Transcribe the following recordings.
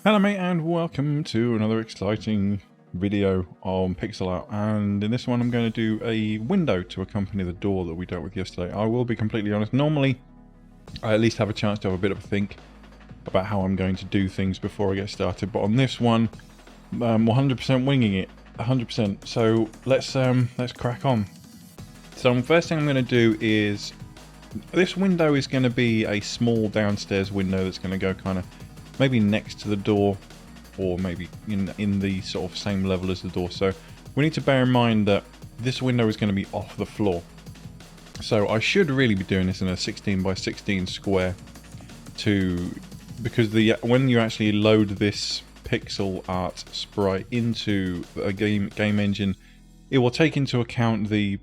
Hello mate, and welcome to another exciting video on pixel art, and in this one I'm going to do a window to accompany the door that we dealt with yesterday. I will be completely honest, normally I at least have a chance to have a bit of a think about how I'm going to do things before I get started, but on this one I'm 100% winging it, 100%. So let's crack on. So the first thing I'm going to do is, this window is going to be a small downstairs window that's going to go kind of maybe next to the door, or maybe in the sort of same level as the door. So we need to bear in mind that this window is going to be off the floor. So I should really be doing this in a 16 by 16 square, because when you actually load this pixel art sprite into a game engine, it will take into account the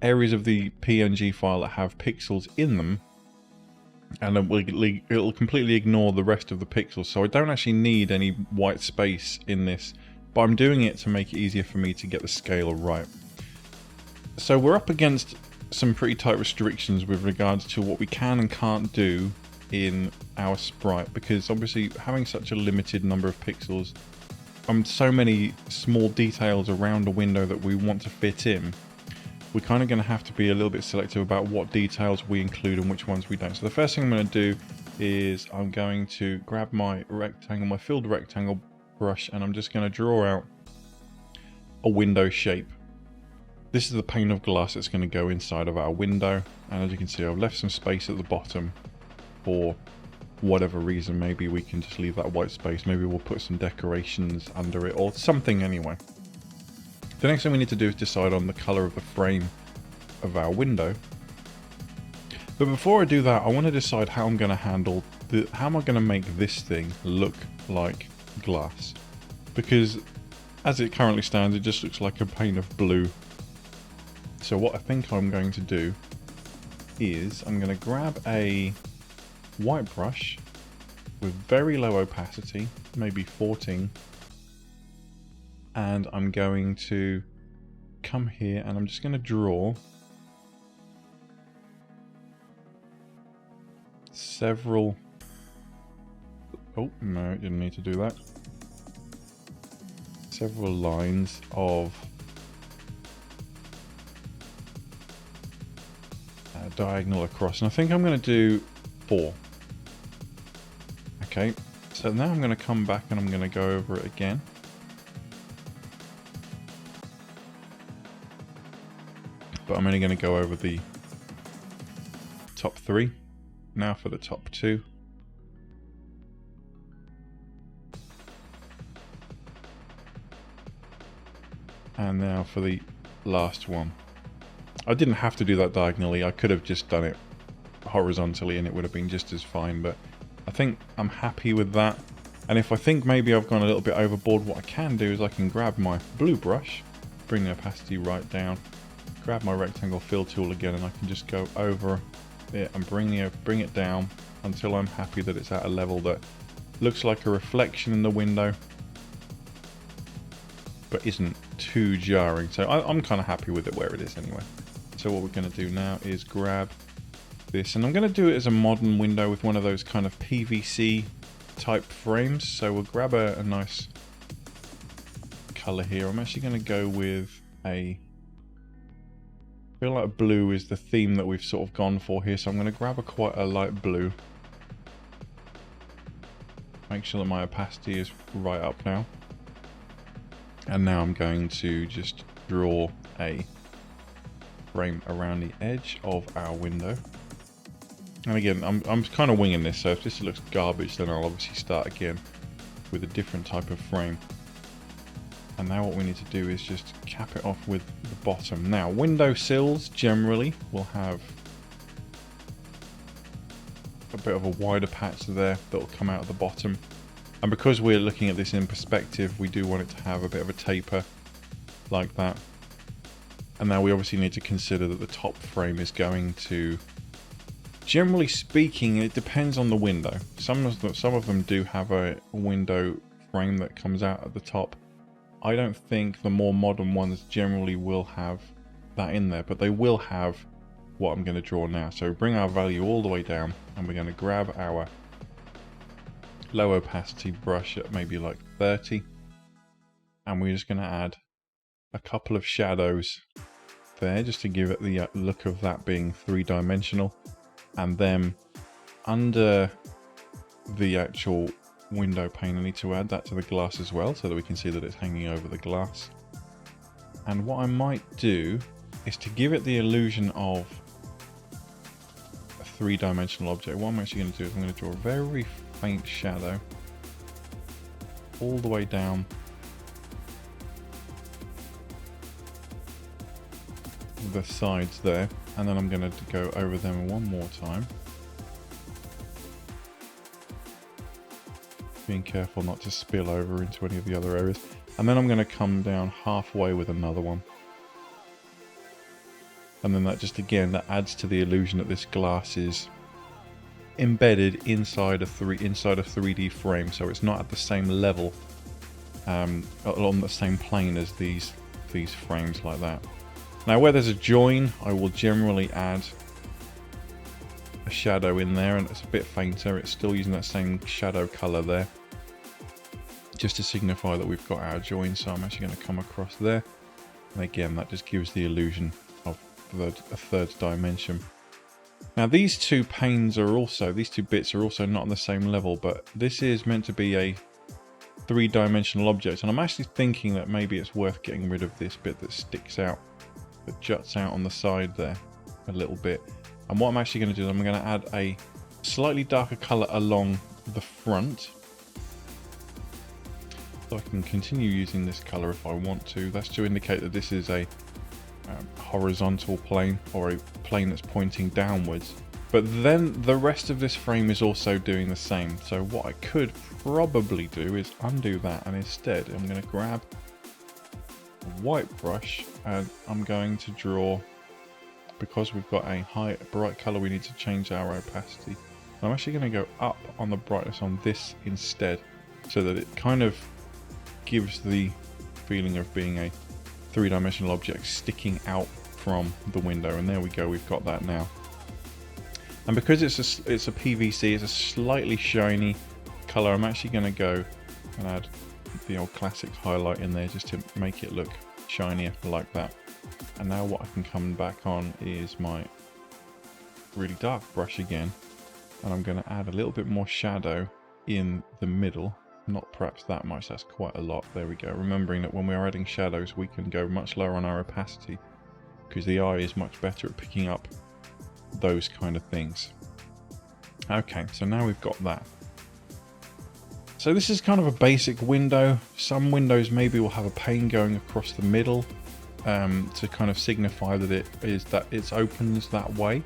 areas of the PNG file that have pixels in them, and it'll completely ignore the rest of the pixels. So I don't actually need any white space in this, but I'm doing it to make it easier for me to get the scale right. So we're up against some pretty tight restrictions with regards to what we can and can't do in our sprite, because obviously having such a limited number of pixels and so many small details around a window that we want to fit in, we're kind of going to have to be a little bit selective about what details we include and which ones we don't. So the first thing I'm going to do is I'm going to grab my rectangle, my filled rectangle brush, and I'm just going to draw out a window shape. This is the pane of glass that's going to go inside of our window, and as you can see I've left some space at the bottom for whatever reason. Maybe we can just leave that white space, maybe we'll put some decorations under it or something anyway. The next thing we need to do is decide on the colour of the frame of our window. But before I do that, I want to decide how I'm going to handle how am I going to make this thing look like glass. Because as it currently stands, it just looks like a pane of blue. So what I think I'm going to do is I'm going to grab a white brush with very low opacity, maybe 14. And I'm going to come here and I'm just going to draw several... Oh, no, didn't need to do that. Several lines of diagonal across. And I think I'm going to do 4. Okay, so now I'm going to come back and I'm going to go over it again. But I'm only going to go over the top 3. Now for the top 2. And now for the last one. I didn't have to do that diagonally. I could have just done it horizontally and it would have been just as fine. But I think I'm happy with that. And if I think maybe I've gone a little bit overboard, what I can do is I can grab my blue brush, bring the opacity right down, grab my rectangle fill tool again, and I can just go over it and bring it down until I'm happy that it's at a level that looks like a reflection in the window but isn't too jarring. So I'm kind of happy with it where it is anyway. So what we're going to do now is grab this, and I'm going to do it as a modern window with one of those kind of PVC type frames. So we'll grab a nice color here. I'm actually going to go with I feel like blue is the theme that we've sort of gone for here, so I'm going to grab quite a light blue. Make sure that my opacity is right up now. And now I'm going to just draw a frame around the edge of our window. And again, I'm kind of winging this, so if this looks garbage, then I'll obviously start again with a different type of frame. And now what we need to do is just cap it off with the bottom. Now, window sills generally will have a bit of a wider patch there that will come out of the bottom. And because we're looking at this in perspective, we do want it to have a bit of a taper like that. And now we obviously need to consider that the top frame is going to, generally speaking, it depends on the window. Some of them do have a window frame that comes out at the top. I don't think the more modern ones generally will have that in there, but they will have what I'm going to draw now. So bring our value all the way down, and we're going to grab our low opacity brush at maybe like 30. And we're just going to add a couple of shadows there just to give it the look of that being three-dimensional. And then under the actual window pane, I need to add that to the glass as well so that we can see that it's hanging over the glass. And what I might do is to give it the illusion of a three-dimensional object. What I'm actually going to do is I'm going to draw a very faint shadow all the way down the sides there, and then I'm going to go over them one more time, being careful not to spill over into any of the other areas. And then I'm going to come down halfway with another one, and then that just again that adds to the illusion that this glass is embedded inside a 3D frame, so it's not at the same level, on the same plane as these frames like that. Now where there's a join, I will generally add a shadow in there, and it's a bit fainter. It's still using that same shadow color there, just to signify that we've got our join. So I'm actually going to come across there, and again that just gives the illusion of a third dimension. Now these two panes are also, these two bits are also not on the same level, but this is meant to be a three-dimensional object, and I'm actually thinking that maybe it's worth getting rid of this bit that sticks out, that juts out on the side there a little bit. And what I'm actually going to do is I'm going to add a slightly darker color along the front, so I can continue using this color if I want to. That's to indicate that this is a horizontal plane, or a plane that's pointing downwards. But then the rest of this frame is also doing the same. So what I could probably do is undo that, and instead I'm going to grab a white brush, and I'm going to draw, because we've got a bright color, we need to change our opacity. I'm actually going to go up on the brightness on this instead, so that it kind of gives the feeling of being a three-dimensional object sticking out from the window. And there we go, we've got that now. And because it's a PVC, it's a slightly shiny color, I'm actually going to go and add the old classic highlight in there just to make it look shinier like that. And now what I can come back on is my really dark brush again, and I'm going to add a little bit more shadow in the middle. Not perhaps that much, that's quite a lot. There we go. Remembering that when we are adding shadows, we can go much lower on our opacity, because the eye is much better at picking up those kind of things. Okay, so now we've got that. So this is kind of a basic window. Some windows maybe will have a pane going across the middle to kind of signify that it opens that way.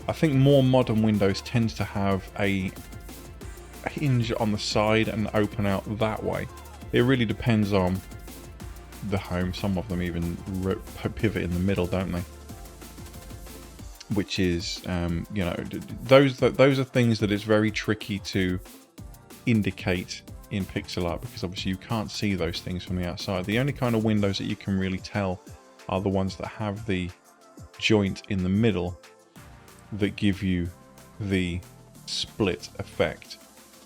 I think more modern windows tend to have a hinge on the side and open out that way. It really depends on the home. Some of them even pivot in the middle, don't they? Which is, you know, those are things that it's very tricky to indicate in pixel art, because obviously you can't see those things from the outside. The only kind of windows that you can really tell are the ones that have the joint in the middle that give you the split effect.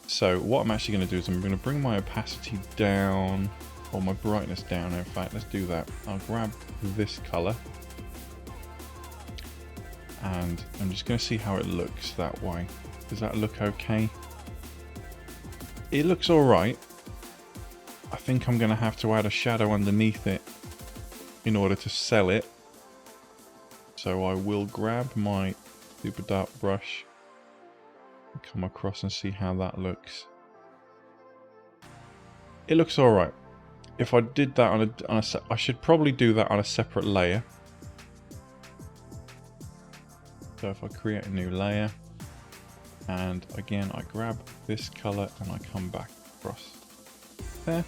So what I'm actually going to do is I'm going to bring my opacity down, or my brightness down. In fact, let's do that. I'll grab this color, and I'm just going to see how it looks that way. Does that look okay? It looks alright. I think I'm going to have to add a shadow underneath it in order to sell it. So I will grab my super dark brush and come across and see how that looks. It looks alright. If I did that I should probably do that on a separate layer. So if I create a new layer, and again I grab this color and I come back across there,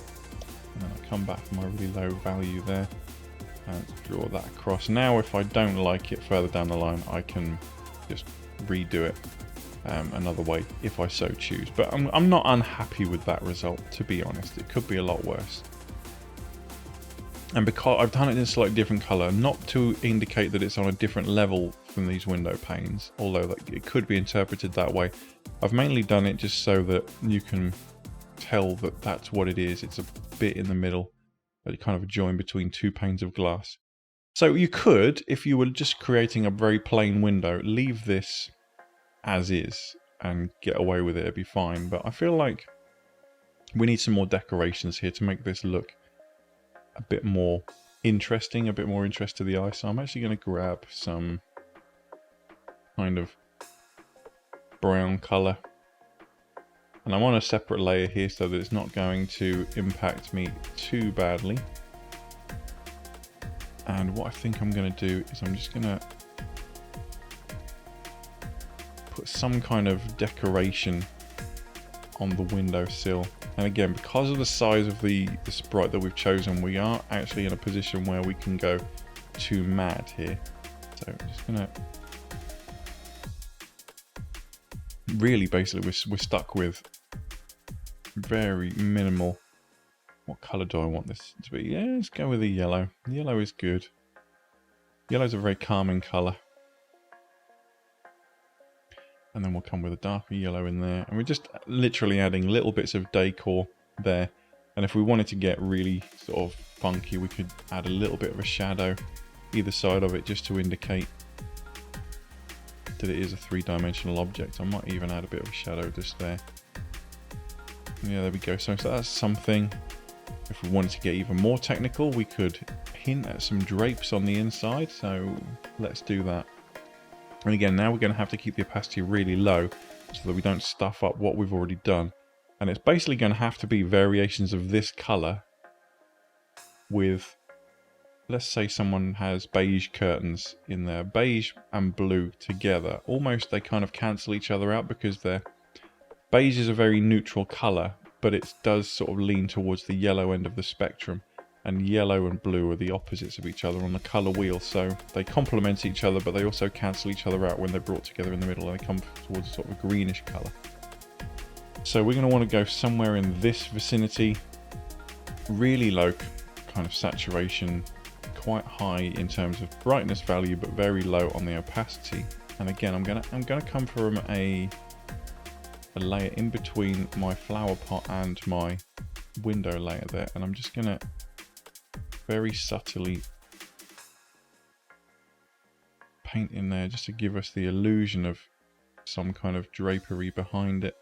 and then I come back to my really low value there and draw that across. Now if I don't like it further down the line, I can just redo it another way if I so choose. But I'm not unhappy with that result, to be honest. It could be a lot worse. And because I've done it in a slightly different color, not to indicate that it's on a different level from these window panes, although it could be interpreted that way. I've mainly done it just so that you can tell that that's what it is. It's a bit in the middle, but kind of a join between two panes of glass. So you could, if you were just creating a very plain window, leave this as is and get away with it, it'd be fine. But I feel like we need some more decorations here to make this look a bit more interesting, a bit more interest to the eye. So I'm actually going to grab some kind of brown color, and I'm on a separate layer here so that it's not going to impact me too badly. And what I think I'm going to do is I'm just going to put some kind of decoration on the windowsill. And again, because of the size of the sprite that we've chosen, we are actually in a position where we can go too mad here. So I'm just going to... Really, basically, we're stuck with very minimal... What colour do I want this to be? Yeah, let's go with the yellow. Yellow is good. Yellow's a very calming colour. And then we'll come with a darker yellow in there. And we're just literally adding little bits of decor there. And if we wanted to get really sort of funky, we could add a little bit of a shadow either side of it just to indicate that it is a three-dimensional object. I might even add a bit of a shadow just there. Yeah, there we go. So that's something. If we wanted to get even more technical, we could hint at some drapes on the inside. So let's do that. And again, now we're going to have to keep the opacity really low so that we don't stuff up what we've already done. And it's basically going to have to be variations of this color with, let's say someone has beige curtains in there. Beige and blue together, almost they kind of cancel each other out because beige is a very neutral color, but it does sort of lean towards the yellow end of the spectrum. And yellow and blue are the opposites of each other on the color wheel, so they complement each other, but they also cancel each other out when they're brought together in the middle and they come towards sort of a greenish color. So we're going to want to go somewhere in this vicinity, really low kind of saturation, quite high in terms of brightness value, but very low on the opacity. And again, I'm gonna come from a layer in between my flower pot and my window layer there, and I'm just gonna very subtly paint in there just to give us the illusion of some kind of drapery behind it.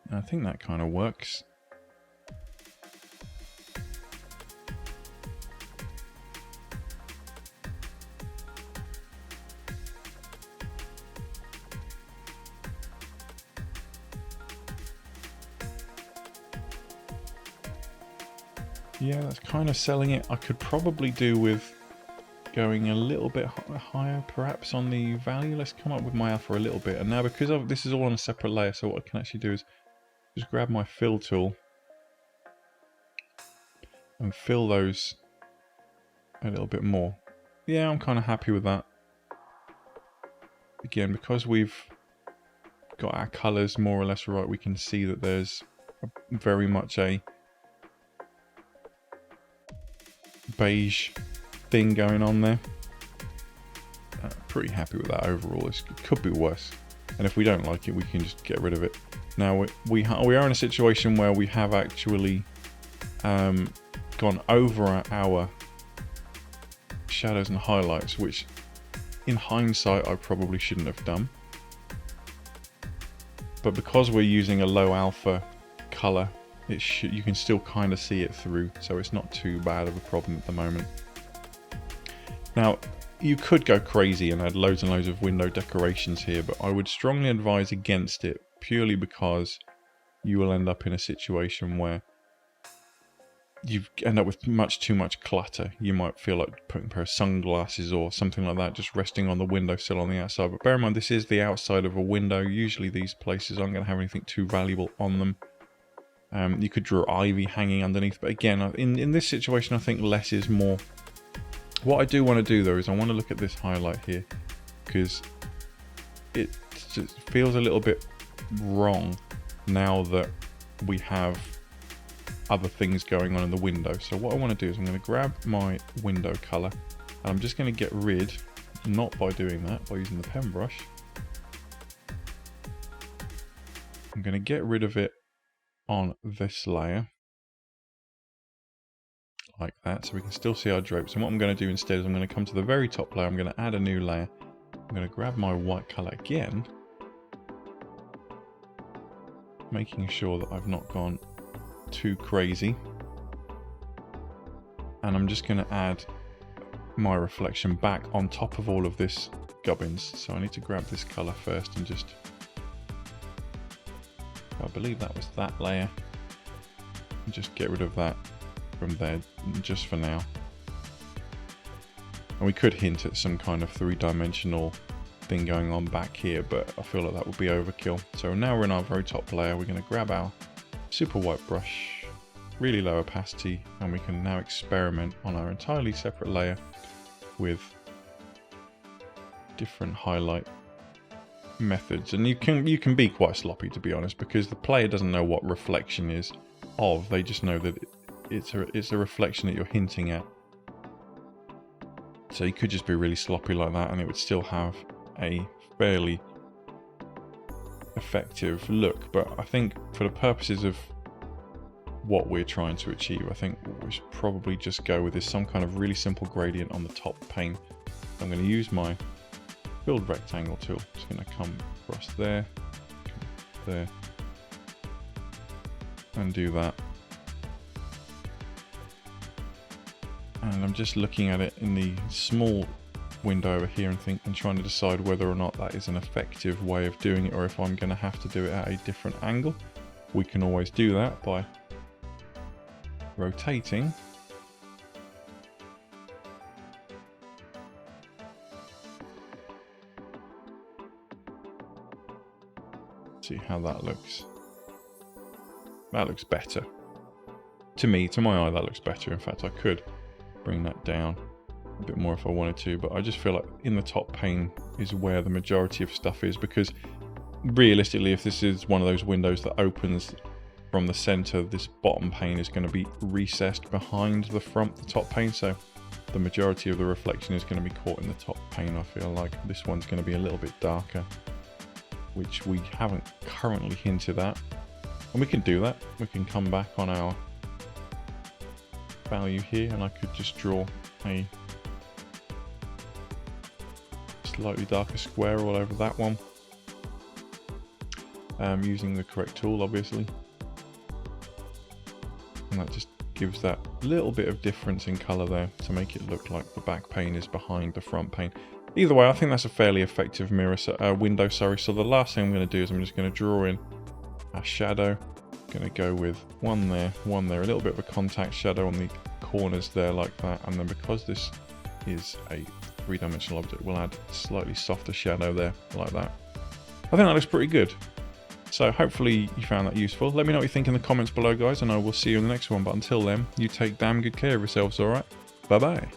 And I think that kind of works. Yeah, that's kind of selling it. I could probably do with going a little bit higher perhaps on the value. Let's come up with my alpha a little bit. And now because this is all on a separate layer, so what I can actually do is just grab my fill tool and fill those a little bit more. Yeah, I'm kind of happy with that. Again, because we've got our colors more or less right, we can see that there's very much a beige thing going on there. Pretty happy with that overall. It could be worse, and if we don't like it, we can just get rid of it. Now we are in a situation where we have actually gone over our shadows and highlights, which in hindsight I probably shouldn't have done, but because we're using a low alpha color, you can still kind of see it through, so it's not too bad of a problem at the moment. Now, you could go crazy and add loads and loads of window decorations here, but I would strongly advise against it, purely because you will end up in a situation where you end up with too much clutter. You might feel like putting a pair of sunglasses or something like that just resting on the windowsill on the outside. But bear in mind, this is the outside of a window. Usually these places aren't going to have anything too valuable on them. You could draw ivy hanging underneath, but again, in this situation, I think less is more. What I do want to do though is I want to look at this highlight here, because it just feels a little bit wrong now that we have other things going on in the window. So what I want to do is I'm going to grab my window color and I'm just going to get rid not by doing that, by using the pen brush. I'm going to get rid of it on this layer. Like that, so we can still see our drapes. And what I'm going to do instead is I'm going to come to the very top layer. I'm going to add a new layer. I'm going to grab my white color again, making sure that I've not gone too crazy. And I'm just going to add my reflection back on top of all of this gubbins. So I need to grab this color first and just, I believe that was that layer, and just get rid of that from there just for now. And we could hint at some kind of three-dimensional thing going on back here, but I feel like that would be overkill. So now we're in our very top layer. We're going to grab our super white brush, really low opacity, and we can now experiment on our entirely separate layer with different highlight methods. And you can be quite sloppy, to be honest, because the player doesn't know what reflection is of. They just know that it's a reflection that you're hinting at. So you could just be really sloppy like that and it would still have a fairly effective look. But I think for the purposes of what we're trying to achieve, I think what we should probably just go with is some kind of really simple gradient on the top pane. I'm going to use my build rectangle tool. Just going to come across there, and do that. And I'm just looking at it in the small window over here and trying to decide whether or not that is an effective way of doing it, or if I'm going to have to do it at a different angle. We can always do that by rotating. See how that looks. That looks better. To me, to my eye, that looks better. In fact, I could bring that down a bit more if I wanted to, but I just feel like in the top pane is where the majority of stuff is, because realistically, if this is one of those windows that opens from the center, this bottom pane is going to be recessed behind the top pane, so the majority of the reflection is going to be caught in the top pane. I feel like this one's going to be a little bit darker, which we haven't currently hinted at, and we can do that. We can come back on our value here, and I could just draw a slightly darker square all over that one, using the correct tool, obviously, and that just gives that little bit of difference in color there to make it look like the back pane is behind the front pane. Either way, I think that's a fairly effective window. So the last thing I'm going to do is I'm just going to draw in a shadow. Going to go with one there, a little bit of a contact shadow on the corners there like that, and then because this is a three-dimensional object, we'll add a slightly softer shadow there like that. I think that looks pretty good. So hopefully you found that useful. Let me know what you think in the comments below, guys, and I will see you in the next one. But until then, you take damn good care of yourselves, alright? Bye bye.